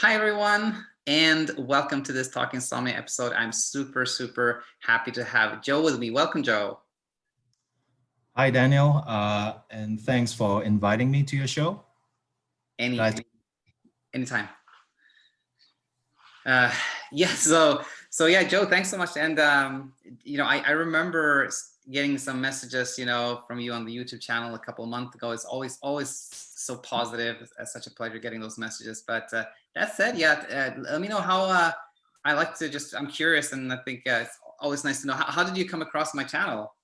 Hi, everyone, and welcome to this Talk Insomnia episode. I'm super happy to have Joe with me. Welcome, Joe. Hi, Daniel, and thanks for inviting me to your show. Any, Glad to- anytime. Uh, yeah, so yeah, Joe, thanks so much. And I remember getting some messages, from you on the YouTube channel a couple of months ago. It's always so positive. It's such a pleasure getting those messages. But that said, yeah, let me know how. I like to I'm curious, and I think it's always nice to know how did you come across my channel?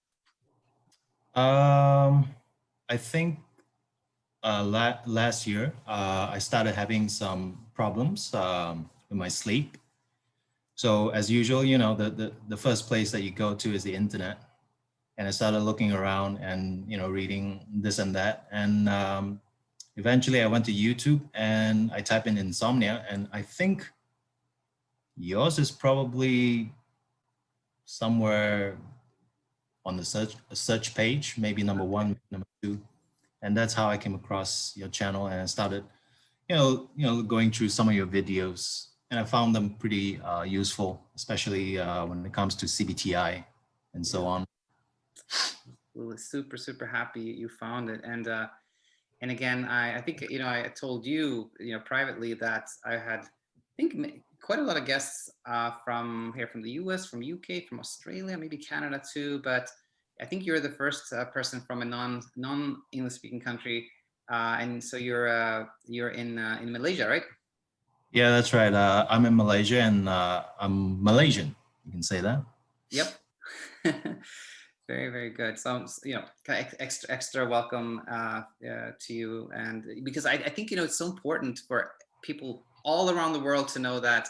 um, I think last year I started having some problems with my sleep. So as usual, the first place that you go to is the internet, and I started looking around and reading this and that, and eventually I went to YouTube and I typed in insomnia, and I think yours is probably somewhere on the search page, maybe number one, number two, and that's how I came across your channel and I started, going through some of your videos, and I found them pretty useful, especially when it comes to CBT-i and so on. Really super happy you found it. And again, I think I told you privately that I had quite a lot of guests from here, from the US, from UK, from Australia, maybe Canada too, but I think you're the first person from a non English speaking country, and so you're in Malaysia, right? Yeah, that's right. I'm in Malaysia, and I'm Malaysian. You can say that. Yep. Very good. So, kind of extra welcome to you, and because I think it's so important for people all around the world to know that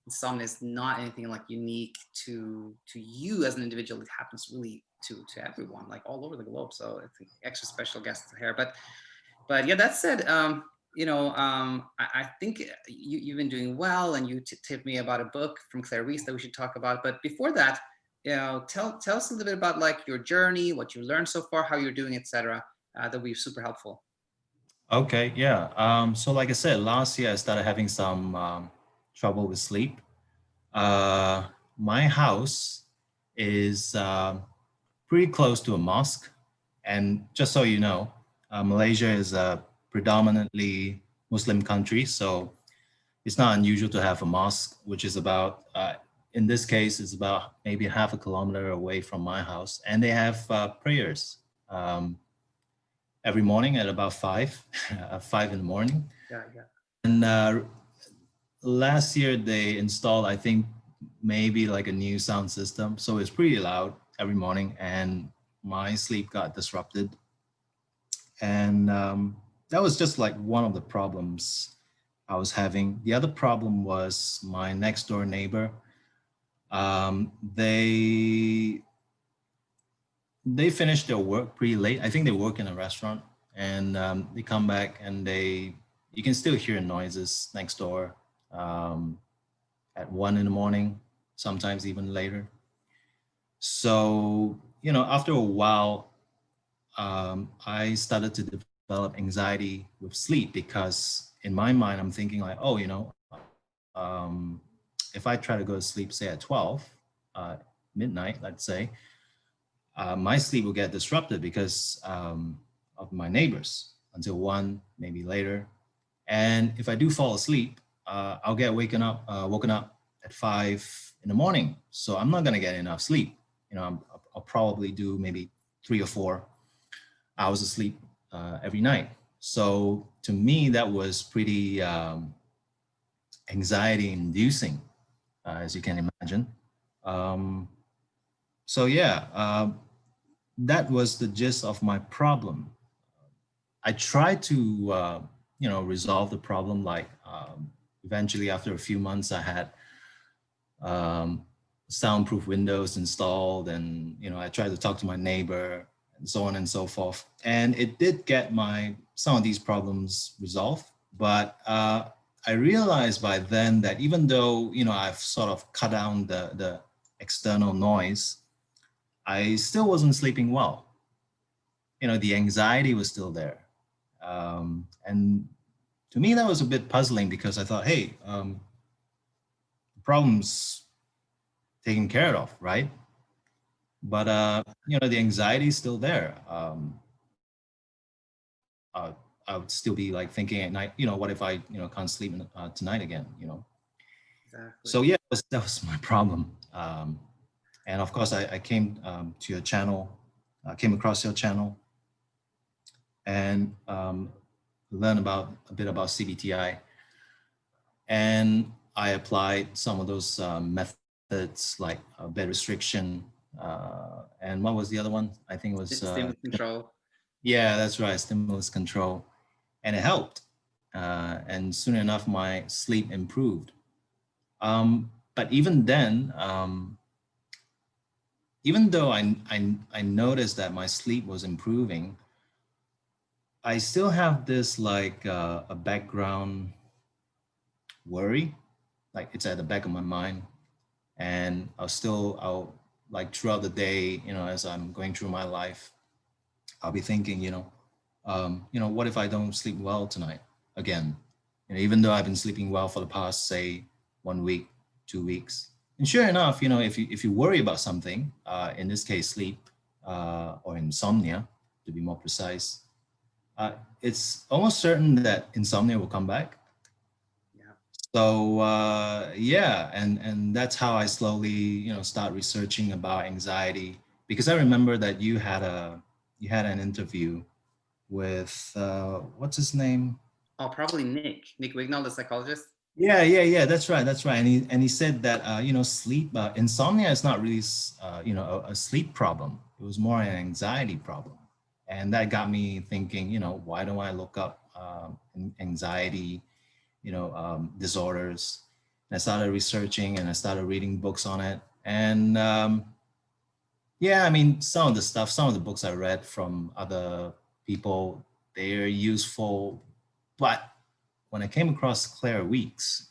insomnia is not anything like unique to you as an individual. It happens really to everyone, like all over the globe. So I think extra special guests here. But yeah, that said, I think you've been doing well, and you tipped me about a book from Claire Reese that we should talk about. But before that, tell us a little bit about like your journey, what you learned so far, how you're doing, etc. That'll be super helpful. Okay, yeah. So like I said, last year I started having some trouble with sleep. Uh, my house is pretty close to a mosque. And just so you know, Malaysia is a predominantly Muslim country. So it's not unusual to have a mosque, which is about, in this case, it's about maybe half a kilometer away from my house. And they have prayers every morning at about 5, 5 in the morning. Yeah. And last year they installed, I think, maybe like a new sound system. So it's pretty loud every morning, and my sleep got disrupted. And that was just like one of the problems I was having. The other problem was my next door neighbor. Um, they they finish their work pretty late. I think they work in a restaurant, and they come back and you can still hear noises next door at 1 in the morning, sometimes even later. So, after a while, I started to develop anxiety with sleep because in my mind, I'm thinking like, oh, if I try to go to sleep, say at 12, uh, midnight, let's say, my sleep will get disrupted because of my neighbors until 1, maybe later. And if I do fall asleep, I'll get woken up at 5 in the morning. So I'm not gonna get enough sleep. I'll probably do maybe 3 or 4 hours of sleep every night. So to me, that was pretty anxiety inducing, as you can imagine. Um, so yeah, that was the gist of my problem. I tried to, resolve the problem. Like eventually, after a few months, I had um, soundproof windows installed, and I tried to talk to my neighbor, and so on and so forth. And it did get some of these problems resolved. But I realized by then that even though I've sort of cut down the external noise, I still wasn't sleeping well. The anxiety was still there. And to me, that was a bit puzzling because I thought, hey, the problem's taken care of, right? But the anxiety is still there. Uh, I would still be like thinking at night, what if I, can't sleep tonight again, Exactly. So yeah, that was my problem. And of course, I came to your channel, came across your channel, and learned about a bit about CBTI, and I applied some of those methods like bed restriction, and what was the other one? I think it was Stimulus control. yeah, that's right, stimulus control, and it helped. And soon enough, my sleep improved. But even then, even though I noticed that my sleep was improving, I still have this like a background worry, like it's at the back of my mind, and I'll like throughout the day, as I'm going through my life, I'll be thinking, what if I don't sleep well tonight again? Even though I've been sleeping well for the past, say, 1 week, 2 weeks. And sure enough, if you worry about something, in this case, sleep or insomnia, to be more precise, it's almost certain that insomnia will come back. Yeah. So yeah, and that's how I slowly, start researching about anxiety, because I remember that you had an interview with what's his name? Oh, probably Nick Wignall, the psychologist. Yeah. That's right. And he said that sleep insomnia is not really a sleep problem. It was more an anxiety problem, and that got me thinking. Why don't I look up anxiety? Disorders. And I started researching and I started reading books on it. And yeah, I mean, some of the books I read from other people, they're useful. But when I came across Claire Weeks,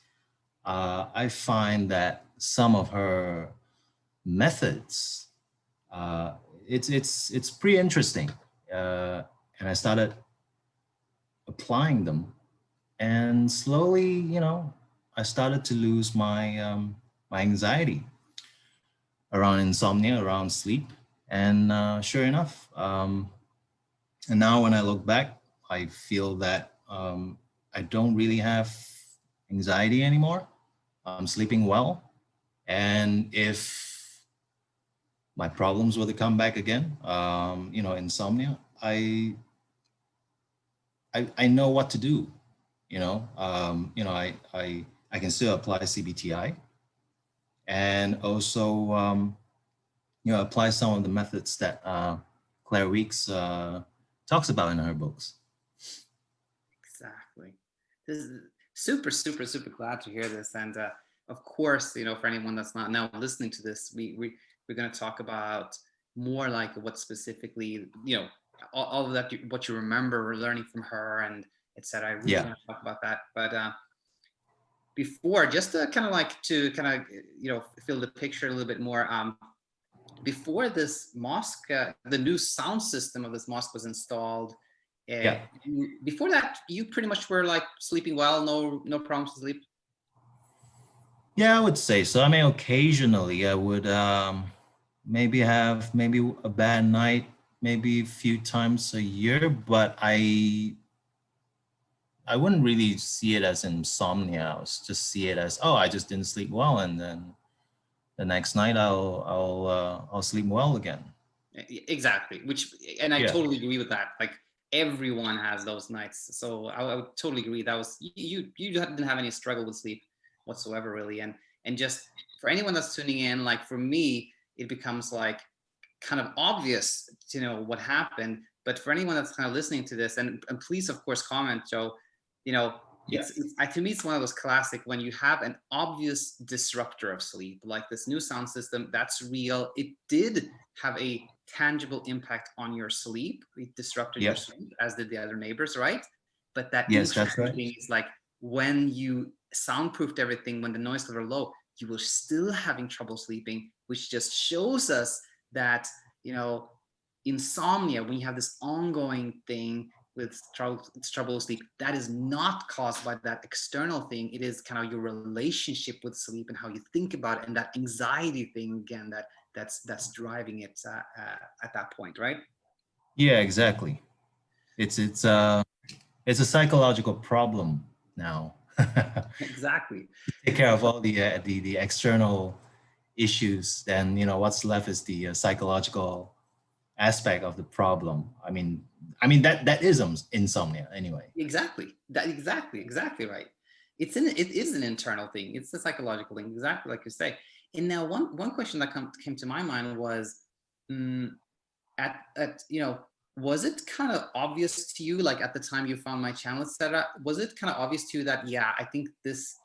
I find that some of her methods, uh, it's pretty interesting. And I started applying them, and slowly, I started to lose my anxiety around insomnia, around sleep, and sure enough, and now when I look back, I feel that I don't really have anxiety anymore. I'm sleeping well, and if my problems were to come back again, insomnia, I know what to do. I can still apply CBTI, and also apply some of the methods that Claire Weeks talks about in her books. Exactly. This is super glad to hear this. And of course, for anyone that's not now listening to this, we're going to talk about more like what specifically, all of that, what you remember learning from her and etc. I really Yeah. want to talk about that. But before, just to kind of like to kind of, fill the picture a little bit more, before this mosque, the new sound system of this mosque was installed. Uh, Yeah. Before that, you pretty much were like sleeping well, no problems to sleep. Yeah, I would say so. I mean, occasionally I would maybe have maybe a bad night, maybe a few times a year, but I wouldn't really see it as insomnia. I was just see it as, oh, I just didn't sleep well, and then the next night I'll sleep well again. Exactly. And I Yeah. totally agree with that. Like everyone has those nights. So I would totally agree. That was you didn't have any struggle with sleep whatsoever, really. And just for anyone that's tuning in, like for me, it becomes like kind of obvious to know what happened. But for anyone that's kind of listening to this, and please, of course, comment, Joe, you know, Yeah. to me, it's one of those classic when you have an obvious disruptor of sleep, like this new sound system, that's real. It did have a tangible impact on your sleep. It disrupted your Yeah. sleep, as did the other neighbors, right? But that Yes, that's interesting right. thing is like when you soundproofed everything, when the noise level low, you were still having trouble sleeping, which just shows us that, insomnia, when you have this ongoing thing, with trouble sleep, that is not caused by that external thing. It is kind of your relationship with sleep and how you think about it, and that anxiety thing again that's driving it at that point, right? Yeah, exactly. It's a psychological problem now. Exactly. Take care of all the external issues, then what's left is the psychological aspect of the problem. I mean that is insomnia anyway. Exactly. Exactly right. It is an internal thing. It's a psychological thing, exactly like you say. And now one question that came to my mind was, mm, at was it kind of obvious to you, like at the time you found my channel, etc., was it kind of obvious to you that, yeah, I think this,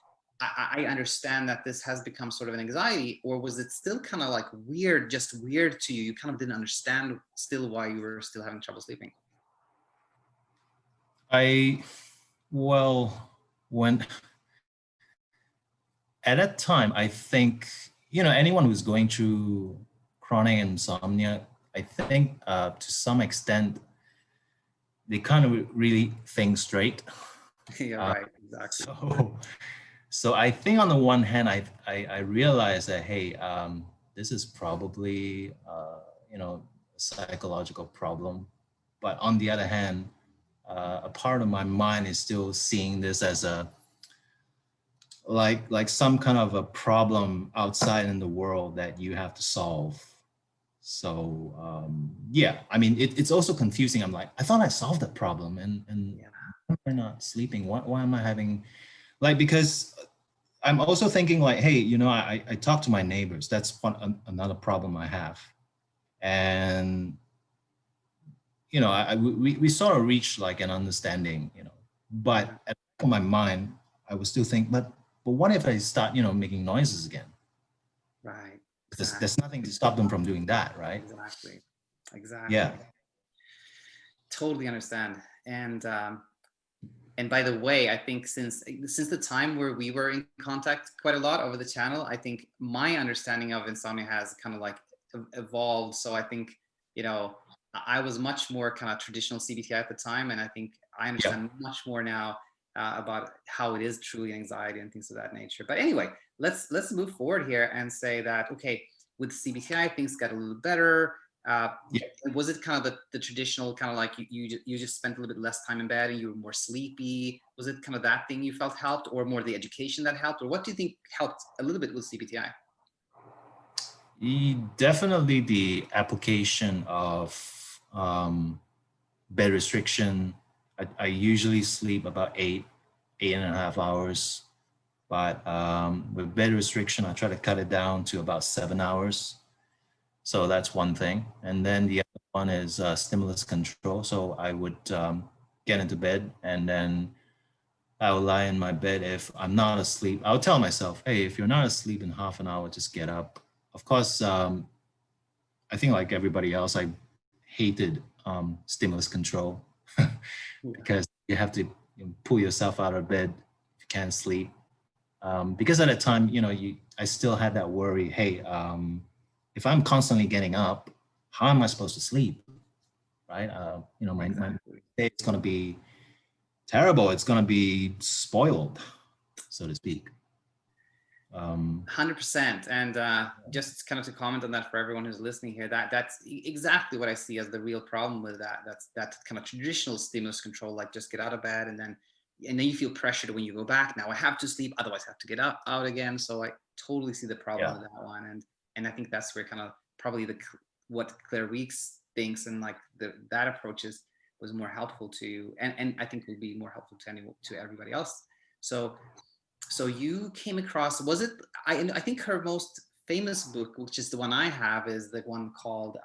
I understand that this has become sort of an anxiety, or was it still kind of like weird, just weird to you? You kind of didn't understand still why you were still having trouble sleeping. I Well, when at that time, I think anyone who's going through chronic insomnia, I think to some extent they can't really think straight. Yeah, uh, right, exactly. so I think on the one hand, I realized that, hey, this is probably a psychological problem, but on the other hand, a part of my mind is still seeing this as a like some kind of a problem outside in the world that you have to solve. So yeah, I mean it's also confusing. I'm like, I thought I solved that problem, and Yeah, why am I not sleeping? Why am I having like, because I'm also thinking like, hey, I talk to my neighbors. That's another problem I have, and we sort of reached like an understanding, but yeah, at the back of my mind, I would still think, but what if I start, making noises again? right, There's exactly, nothing to stop them from doing that, right? exactly, Yeah. exactly. Totally understand. And by the way, I think since the time where we were in contact quite a lot over the channel, I think my understanding of insomnia has kind of like evolved. So I think, you know, I was much more kind of traditional CBT-i at the time, and I think I Yeah. understand much more now about how it is truly anxiety and things of that nature. But anyway, let's move forward here and say that, okay, with CBT-i things got a little better. Uh, Yeah. was it kind of the traditional kind of like you just spent a little bit less time in bed and you were more sleepy? Was it kind of that thing you felt helped, or more the education that helped, or what do you think helped a little bit with CBTI? Definitely the application of bed restriction. I usually sleep about 8.5 hours, but with bed restriction, I try to cut it down to about 7 hours. So that's one thing. And then the other one is stimulus control. So I would get into bed, and then I will lie in my bed. If I'm not asleep, I'll tell myself, hey, if you're not asleep in half an hour, just get up. Of course, I think like everybody else, I hated stimulus control Yeah, because you have to pull yourself out of bed if you can't sleep. Because at that time, I still had that worry. Hey, if I'm constantly getting up, how am I supposed to sleep? Right? My exactly. day is going to be terrible. It's going to be spoiled, so to speak. 100%. And just kind of to comment on that for everyone who's listening here, that's exactly what I see as the real problem with that. That's that kind of traditional stimulus control, like just get out of bed and then you feel pressured when you go back. Now I have to sleep, otherwise I have to get out again. So I totally see the problem Yeah. with that one. And I think that's where kind of probably what Claire Weeks thinks, and like that approach was more helpful to, and I think will be more helpful to everybody else. So you came across, was it, I think her most famous book, which is the one I have, is the one called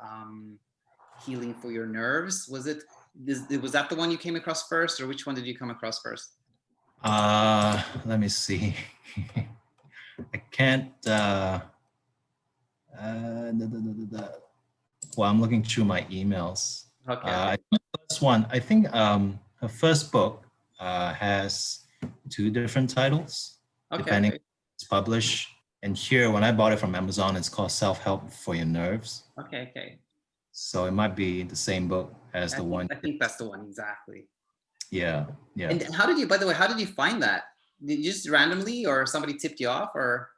Healing for Your Nerves. Was that the one you came across first, or which one did you come across first? Let me see. I can't. Well, I'm looking through my emails. Okay, okay, First one, I think her first book has two different titles, okay, depending okay, it's published. And here, when I bought it from Amazon, it's called Self Help for Your Nerves. okay, okay. So it might be the same book as the one. I think that's the one exactly. Yeah, yeah. And how did you, by the way, how did you find that? Did you just randomly, or somebody tipped you off, or?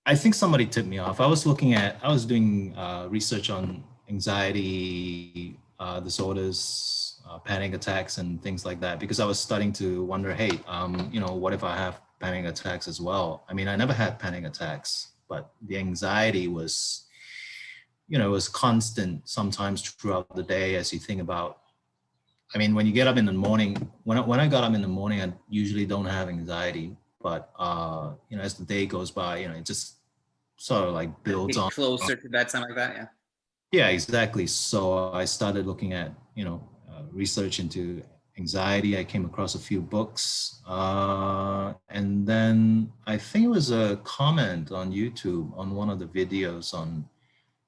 I think somebody tipped me off. I was doing research on anxiety disorders, panic attacks, and things like that, because I was starting to wonder, hey, what if I have panic attacks as well? I mean, I never had panic attacks, but the anxiety was, it was constant sometimes throughout the day as you think about. I mean, when you get up in the morning, when I got up in the morning, I usually don't have anxiety, but as the day goes by, it just sort of like builds Get on. closer to bed, something like that, yeah. Yeah, exactly. So I started looking at, research into anxiety. I came across a few books. And then I think it was a comment on YouTube on one of the videos on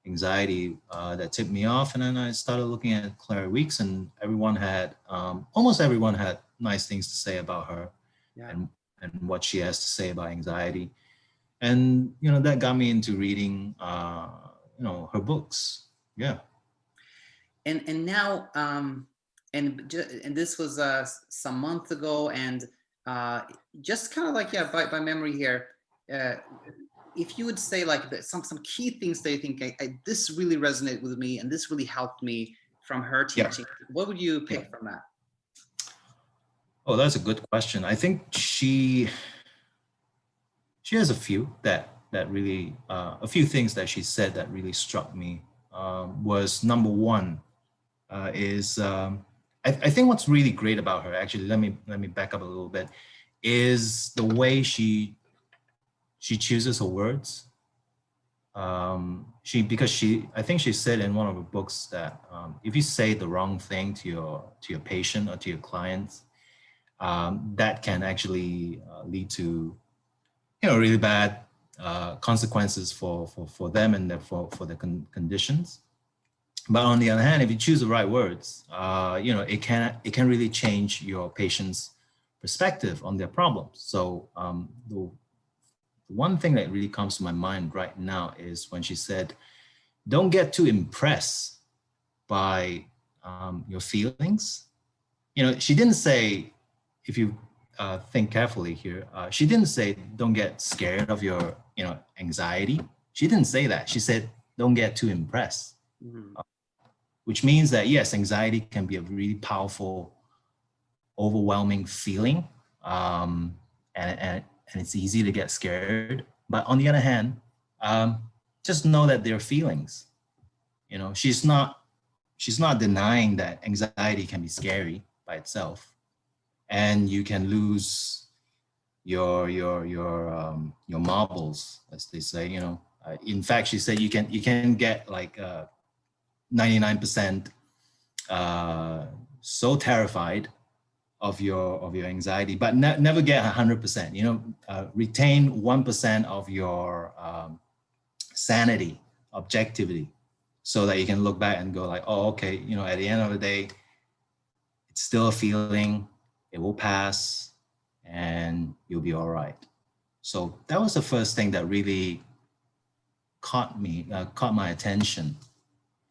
anxiety that tipped me off. And then I started looking at Claire Weeks, and almost everyone had nice things to say about her, Yeah. and what she has to say about anxiety. And, that got me into reading, her books. Yeah. And now, and this was some months ago, and just kind of like, yeah, by memory here, if you would say like some key things that you think this really resonated with me and this really helped me from her teaching, what would you pick from that? Oh, that's a good question. I think she has a few that really a few things that she said that really struck me. Was number one is I think what's really great about her, actually, let me back up a little bit, is the way she chooses her words. I think she said in one of her books that if you say the wrong thing to your patient or to your clients, that can actually lead to really bad consequences for them and for the conditions. But on the other hand, if you choose the right words, it can really change your patient's perspective on their problems. So the one thing that really comes to my mind right now is when she said, "Don't get too impressed by your feelings." She didn't say, if you think carefully here, she didn't say, "Don't get scared of your anxiety." She didn't say that. She said, "Don't get too impressed." Mm-hmm. Which means that, yes, anxiety can be a really powerful, overwhelming feeling, and it's easy to get scared. But on the other hand, just know that they're feelings. She's not denying that anxiety can be scary by itself, and you can lose your marbles, as they say. In fact, she said you can get like 99% so terrified of your anxiety, but never get 100%. Retain 1% of your sanity, objectivity, so that you can look back and go like, oh, okay, at the end of the day, it's still a feeling. It will pass, and you'll be all right. So that was the first thing that really caught my attention,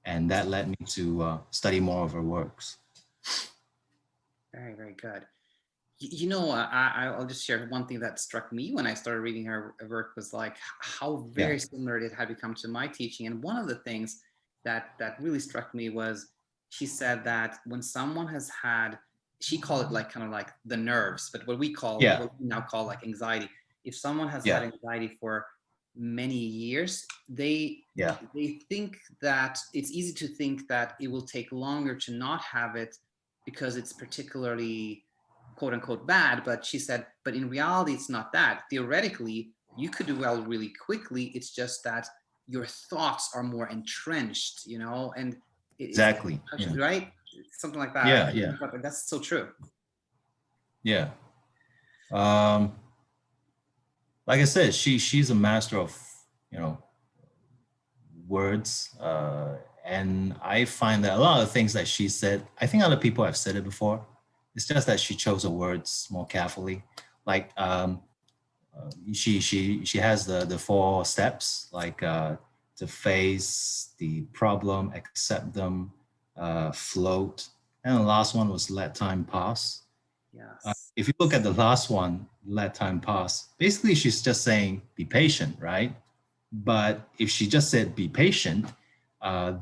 and that led me to study more of her works. Very, very good. I'll just share one thing that struck me when I started reading her work was like how very similar it had become to my teaching. And one of the things that really struck me was she said that when someone has had, she called it like kind of like the nerves, but what we now call like anxiety. If someone has had anxiety for many years, they think that it's easy to think that it will take longer to not have it because it's particularly quote unquote bad. But she said, but in reality, it's not that. Theoretically, you could do well really quickly. It's just that your thoughts are more entrenched, and exactly, right? Something like that. Yeah. That's so true. Yeah. Like I said, she's a master of, words. And I find that a lot of things that she said, I think other people have said it before. It's just that she chose her words more carefully. Like she has the 4 steps, like to face the problem, accept them, float. And the last one was let time pass. Yes. If you look at the last one, let time pass, basically she's just saying be patient, right? But if she just said be patient,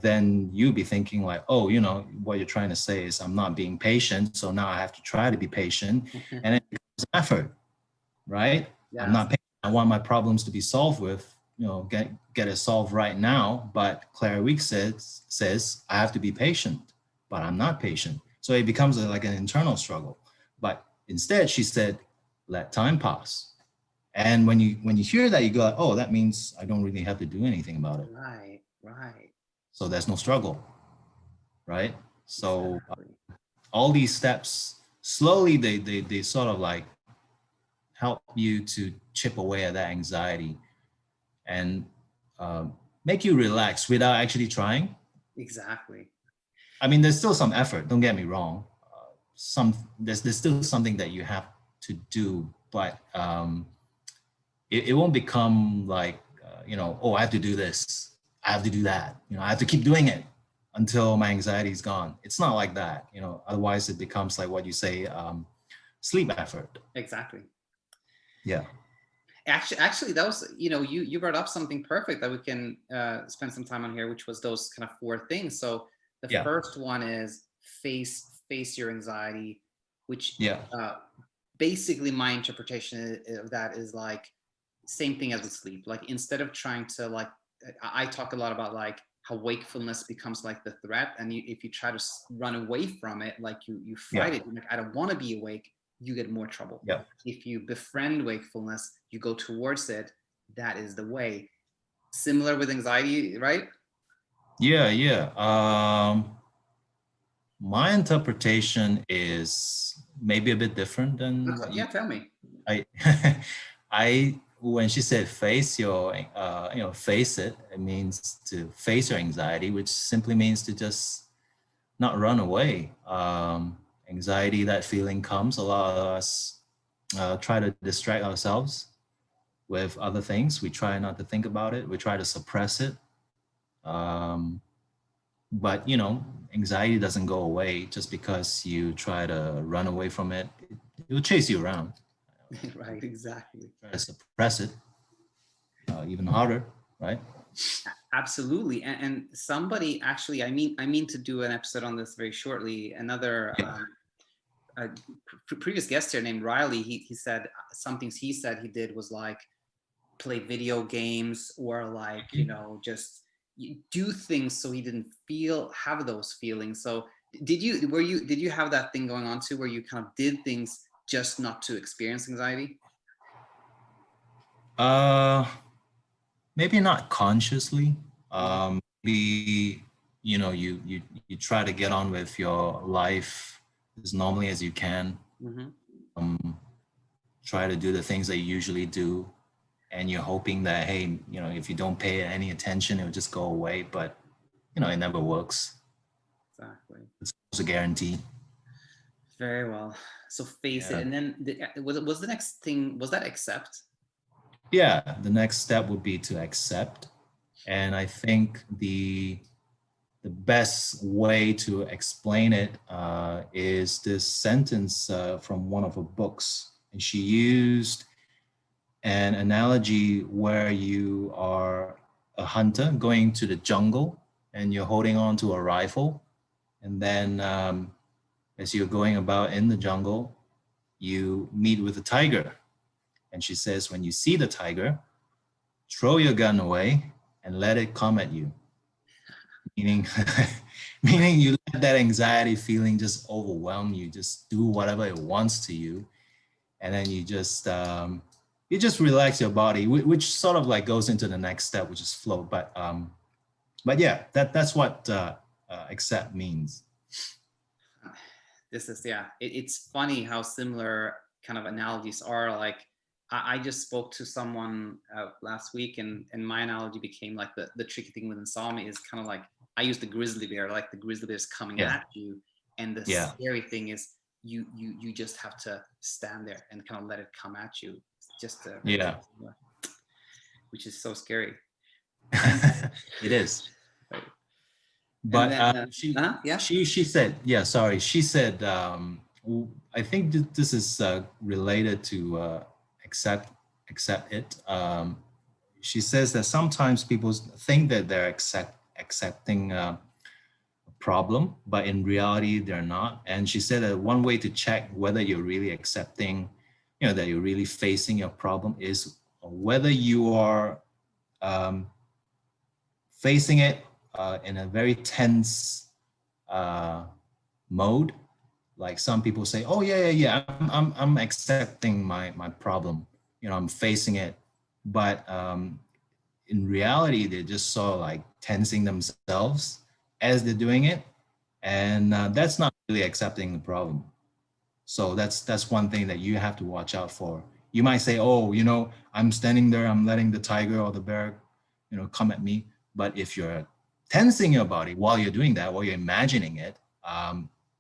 then you'd be thinking like, oh, you know, what you're trying to say is I'm not being patient, so now I have to try to be patient, and it becomes an effort, right? I'm Yes. not patient. I want my problems to be solved with, you know, get it solved right now. But Claire Week says I have to be patient, but I'm not patient. So it becomes like an internal struggle. But instead, she said, let time pass. And when you hear that, you go, oh, that means I don't really have to do anything about it. Right. Right. So there's no struggle, right? So Exactly. all these steps slowly they sort of like help you to chip away at that anxiety and make you relax without actually trying. Exactly. I mean, there's still some effort. Don't get me wrong. There's still something that you have to do, but it won't become like you know, oh, I have to do this, I have to do that. You know, I have to keep doing it until my anxiety is gone. It's not like that. You know, otherwise it becomes like what you say, sleep effort. Exactly. Yeah. Actually, that was, you brought up something perfect that we can spend some time on here, which was those kind of four things. So the Yeah. first one is face your anxiety, which Yeah. basically my interpretation of that is like same thing as with sleep. Like instead of trying to like, I talk a lot about like how wakefulness becomes like the threat, and if you try to run away from it, like you Yeah. fight it. You're like, I don't want to be awake. You get more trouble. Yeah. If you befriend wakefulness, you go towards it. That is the way. Similar with anxiety, right? Yeah. Yeah. My interpretation is maybe a bit different than what you. Yeah, tell me. I, I when she said face your, you know, face it. It means to face your anxiety, which simply means to just not run away. Anxiety, that feeling comes. A lot of us try to distract ourselves with other things. We try not to think about it. We try to suppress it. Um, but you know, anxiety doesn't go away just because you try to run away from it. It will chase you around. Right, exactly. Try to suppress it even harder, right? Absolutely. And somebody actually, I mean to do an episode on this very shortly. Another Yeah. previous guest here named Riley, he said some things he said he did was like play video games, or like, just do things so he didn't have those feelings. So did you have that thing going on too, where you kind of did things just not to experience anxiety? Uh, maybe not consciously. Mhm. Maybe you know, you try to get on with your life as normally as you can. Mhm. Um, Try to do the things that you usually do, and you're hoping that, hey, you know, if you don't pay any attention, it'll just go away. But you know, it never works. Exactly. It's a guarantee. Very well. So face it, Yeah. and then was the next thing, was that accept? Yeah. The next step would be to accept. And I think the best way to explain it is this sentence from one of her books. And she used an analogy where you are a hunter going to the jungle and you're holding on to a rifle. And then as you're going about in the jungle, you meet with a tiger. And she says, when you see the tiger, throw your gun away and let it come at you. Meaning, meaning you let that anxiety feeling just overwhelm you, just do whatever it wants to you. And then you just relax your body, which sort of like goes into the next step, which is flow. But yeah, that's what accept means. This is, yeah, it's funny how similar kind of analogies are. Like I just spoke to someone last week, and my analogy became like the tricky thing with insomnia is kind of like I use the grizzly bear, like the grizzly bear is coming Yeah, at you, and the yeah, scary thing is you just have to stand there and kind of let it come at you. It's just yeah. which is so scary. It is. Right. And But then, yeah. she said, yeah, sorry. She said, I think this is related to accept it. She says that sometimes people think that they're accepting a problem, but in reality they're not. And she said that one way to check whether you're really accepting, that you're really facing your problem is whether you are um, facing it in a very tense mode. Like some people say, oh yeah, I'm accepting my problem, I'm facing it. But in reality, they're just sort of like tensing themselves as they're doing it. And that's not really accepting the problem. So that's one thing that you have to watch out for. You might say, oh, I'm standing there, I'm letting the tiger or the bear, come at me. But if you're tensing your body while you're doing that, while you're imagining it,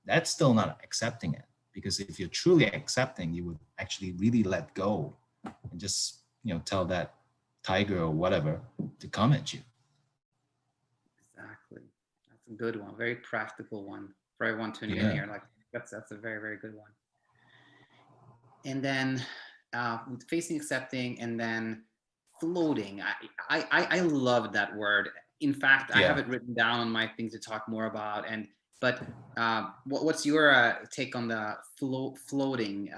that's still not accepting it. Because if you're truly accepting, you would actually really let go and just, tell that tiger or whatever to come at you. Exactly. That's a good one. Very practical one for everyone tuning in Yeah. here. Like that's a very, very good one. And then with facing, accepting, and then floating. I love that word. In fact, I have Yeah. it written down on my things to talk more about. But what's your take on the floating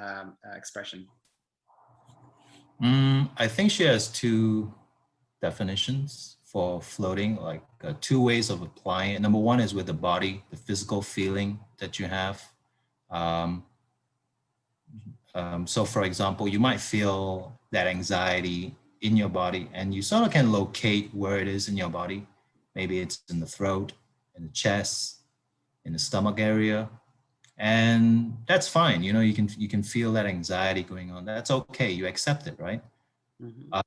expression? I think she has two definitions for floating, like two ways of applying it. Number one is with the body, the physical feeling that you have. Um, so for example, you might feel that anxiety in your body and you sort of can locate where it is in your body. Maybe it's in the throat, in the chest, in the stomach area. And that's fine. You can feel that anxiety going on. That's okay. You accept it, right? Mm-hmm.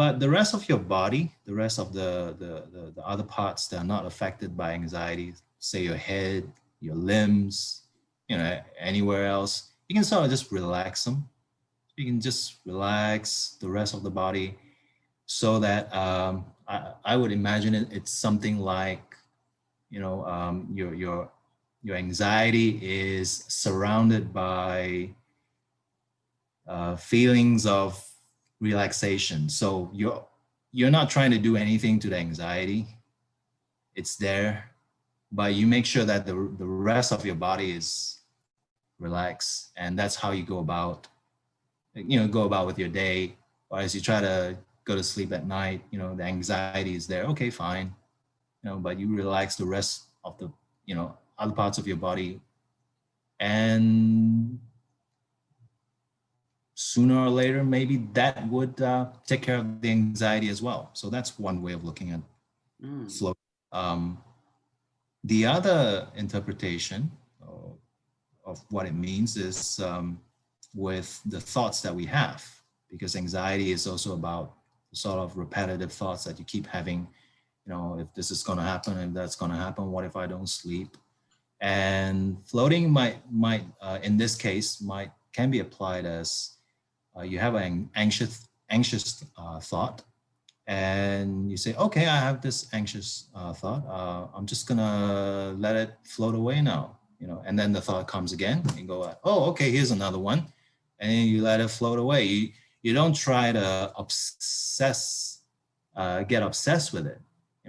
But the rest of your body, the rest of the other parts that are not affected by anxiety, say your head, your limbs, anywhere else, you can sort of just relax them. You can just relax the rest of the body so that I would imagine it's something like, your anxiety is surrounded by feelings of relaxation. So you're not trying to do anything to the anxiety. It's there, but you make sure that the rest of your body is relaxed, and that's how you go about with your day. Or as you try to go to sleep at night, the anxiety is there. Okay, fine, but you relax the rest of the other parts of your body, and sooner or later, maybe that would take care of the anxiety as well. So that's one way of looking at flow. Um, the other interpretation of what it means is with the thoughts that we have, because anxiety is also about sort of repetitive thoughts that you keep having. If this is going to happen, if that's going to happen, what if I don't sleep? And floating might in this case can be applied as you have an anxious thought, and you say, okay, I have this anxious thought. I'm just gonna let it float away now, and then the thought comes again and go, oh, okay, here's another one. And then you let it float away. You don't try to get obsessed with it,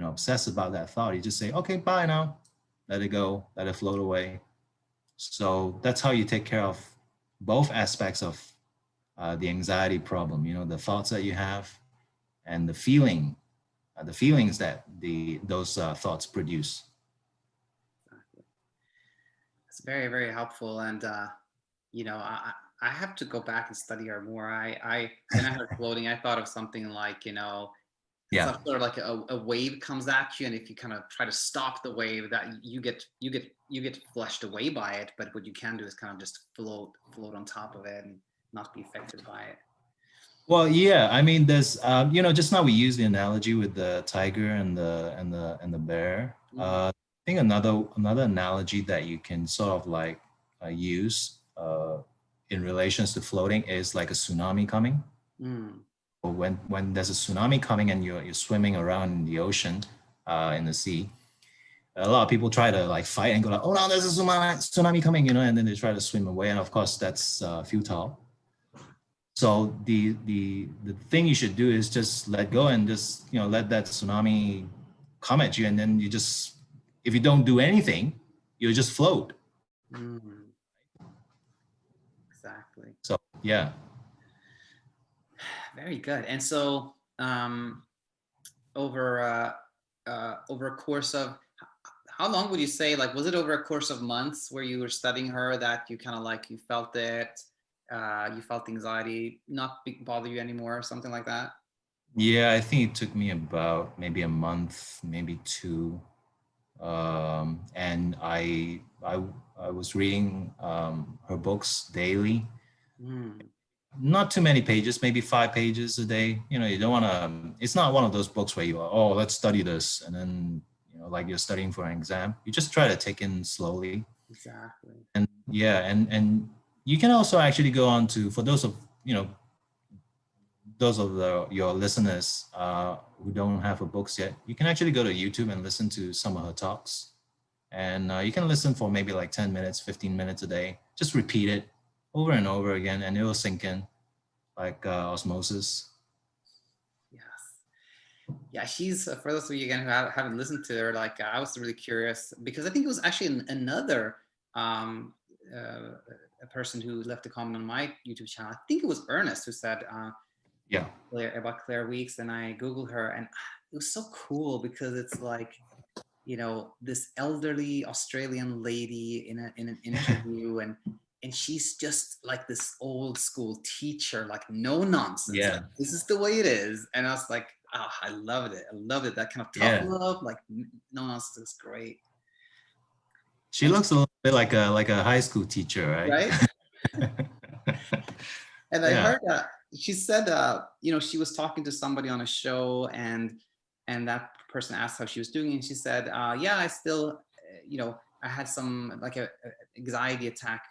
obsess about that thought. You just say, okay, bye now, let it go, let it float away. So that's how you take care of both aspects of the anxiety problem, the thoughts that you have and the feelings that those thoughts produce. It's very, very helpful. And, I have to go back and study her more. When I heard floating, I thought of something like, Yeah. some sort of like a wave comes at you. And if you kind of try to stop the wave, that you get flushed away by it. But what you can do is kind of just float on top of it and not be affected by it. Well, yeah. I mean, there's, just now we used the analogy with the tiger and the bear. I think another analogy that you can sort of like use in relations to floating is like a tsunami coming. when there's a tsunami coming and you're swimming around in the ocean, in the sea, a lot of people try to like fight and go like, oh no, there's a tsunami coming, you know, and then they try to swim away, and of course that's futile. So the thing you should do is just let go and just, you know, let that tsunami come at you, and then you just, if you don't do anything, you'll just float. Mm, exactly. So yeah. Very good. And so over over a course of how long would you say, like, was it over a course of months where you were studying her that you kind of like, you felt it, you felt anxiety not bother you anymore or something like that? Yeah, I think it took me about maybe a month, maybe two. And I was reading her books daily. Mm, Not too many pages, maybe 5 pages a day. You know, you don't want to. It's not one of those books where you are, oh, let's study this, and then, you know, like you're studying for an exam. You just try to take in slowly. exactly. And yeah, and you can also actually go on to, for those of, you know, those of your listeners who don't have her books yet, you can actually go to YouTube and listen to some of her talks. And you can listen for maybe like 10 minutes, 15 minutes a day. Just repeat it over and over again, and it will sink in like osmosis. Yes. Yeah, she's for those of you again who haven't listened to her, like I was really curious because I think it was actually another um, a person who left a comment on my YouTube channel. I think it was Ernest who said Yeah. About Claire Weeks, and I Googled her, and it was so cool because it's like, you know, this elderly Australian lady in an interview, and she's just like this old school teacher, like no nonsense, Yeah. like this is the way it is. And I was like, oh, I loved it. I loved it. That kind of tough Yeah. love, like no nonsense is great. She And looks a little bit like a high school teacher, right? right. And I Yeah. heard that she said, you know, she was talking to somebody on a show, and that person asked how she was doing, and she said, yeah, I still, you know, I had some like a anxiety attack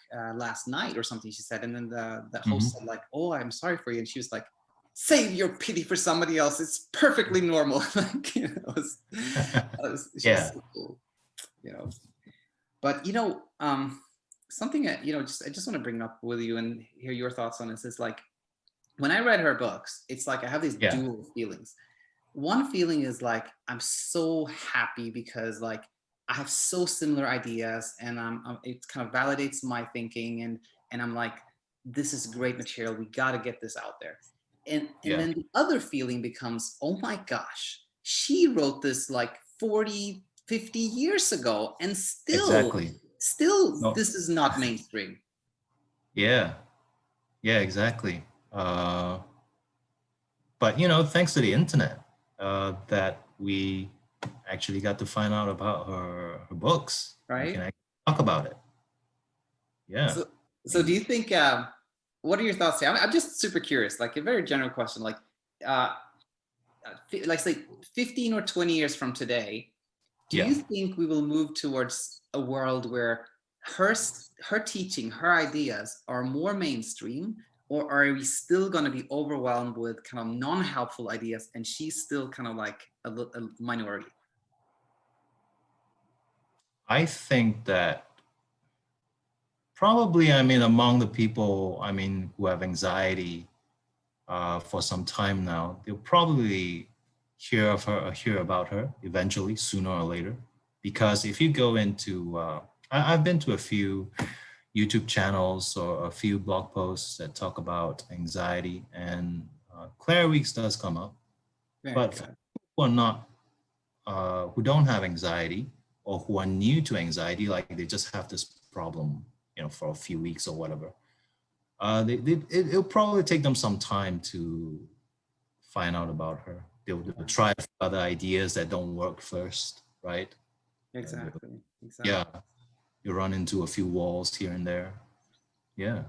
last night or something. She said, and then the host Hmm. said like, oh, I'm sorry for you, and she was like, save your pity for somebody else. It's perfectly normal. Like, you know, she's Yeah. so cool, you know. But you know, something that, you know, just I just want to bring up with you and hear your thoughts on this is like, when I read her books, it's like I have these Yeah. dual feelings. One feeling is like I'm so happy because like I have so similar ideas, and it kind of validates my thinking, and I'm like, this is great material. We got to get this out there. And Yeah. then the other feeling becomes, oh my gosh, she wrote this like 40, 50 years ago, and Exactly. still No. this is not mainstream. Yeah. Yeah, exactly. But you know, thanks to the internet, that we actually got to find out about her books. We can Right? actually talk about it. Yeah. So, so do you think? What are your thoughts here? I'm just super curious, like a very general question, uh, like say 15 or 20 years from today, do Yeah. you think we will move towards a world where her her teaching, her ideas are more mainstream, or are we still going to be overwhelmed with kind of non-helpful ideas, and she's still kind of like a minority? I think that probably, I mean, among the people, I mean, who have anxiety for some time now, they'll probably hear of her or hear about her eventually, sooner or later. Because if you go into, I've been to a few YouTube channels or a few blog posts that talk about anxiety, and Claire Weeks does come up. Very But for good. people who are not, who don't have anxiety, or who are new to anxiety, like they just have this problem, you know, for a few weeks or whatever, it'll probably take them some time to find out about her. They'll try other ideas that don't work first, right? And Exactly. yeah, Exactly. you run into a few walls here and there. Yeah.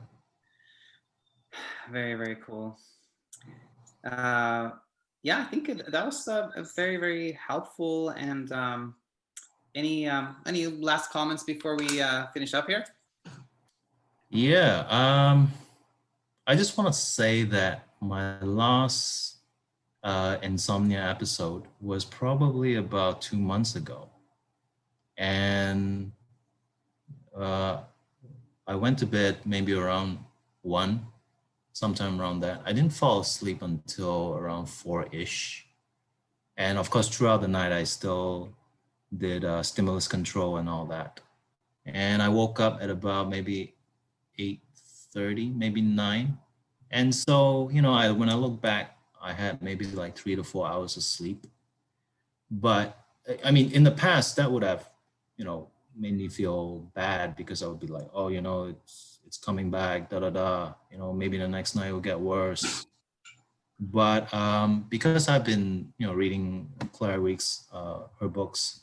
Very, very cool. Uh, yeah, I think that was a very, very helpful. And any last comments before we finish up here? Yeah. I just want to say that my last Insomnia episode was probably about 2 months ago. And uh, I went to bed maybe around 1, sometime around that. I didn't fall asleep until around 4-ish. And of course, throughout the night, I still did stimulus control and all that. And I woke up at about maybe 8:30, maybe 9. And so, when I look back, I had maybe like 3 to 4 hours of sleep. But I mean, in the past, that would have, made me feel bad because I would be like, oh, it's coming back, da da da. Maybe the next night will get worse. But because I've been, reading Claire Week's her books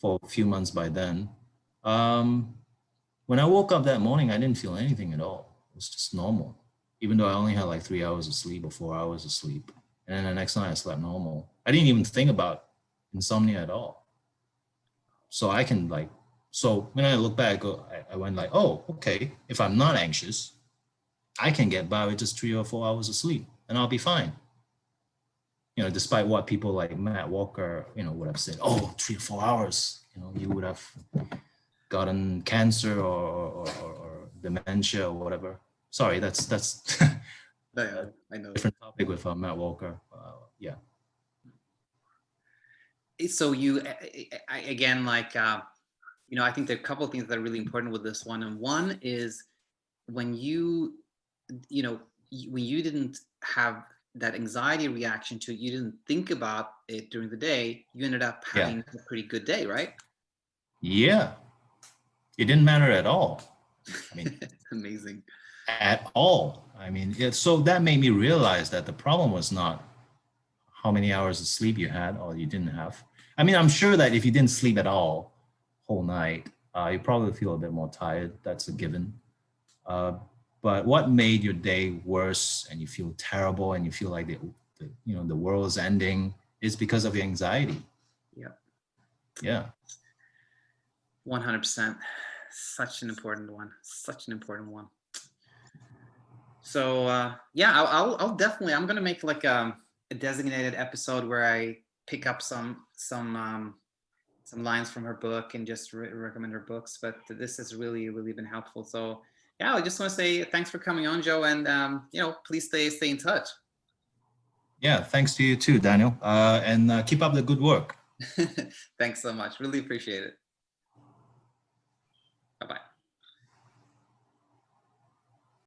for a few months by then, when I woke up that morning, I didn't feel anything at all. It was just normal, even though I only had like 3 hours of sleep or 4 hours of sleep. And then the next night I slept normal. I didn't even think about insomnia at all. So so when I look back, I went like, oh, okay, if I'm not anxious, I can get by with just 3 or 4 hours of sleep and I'll be fine. Despite what people like Matt Walker, would have said, oh, 3 or 4 hours, you would have gotten cancer or dementia or whatever. Sorry, that's I know. different topic with Matt Walker. Yeah. So again, like, I think there are a couple of things that are really important with this one. And one is when when you didn't have that anxiety reaction to it, you didn't think about it during the day, you ended up having a pretty good day, right? Yeah. It didn't matter at all. I mean, amazing. At all. I mean, so that made me realize that the problem was not how many hours of sleep you had or you didn't have. I mean, I'm sure that if you didn't sleep at all whole night, you probably feel a bit more tired. That's a given. But what made your day worse and you feel terrible and you feel like the world is ending is because of your anxiety. Yeah. Yeah. 100%. Such an important one. Such an important one. So yeah, I'll definitely. I'm gonna make like a designated episode where I pick up some lines from her book and just recommend her books. But this has really been helpful. So yeah, I just want to say thanks for coming on, Joe, and please stay in touch. Yeah, thanks to you too, Daniel, and keep up the good work. Thanks so much. Really appreciate it.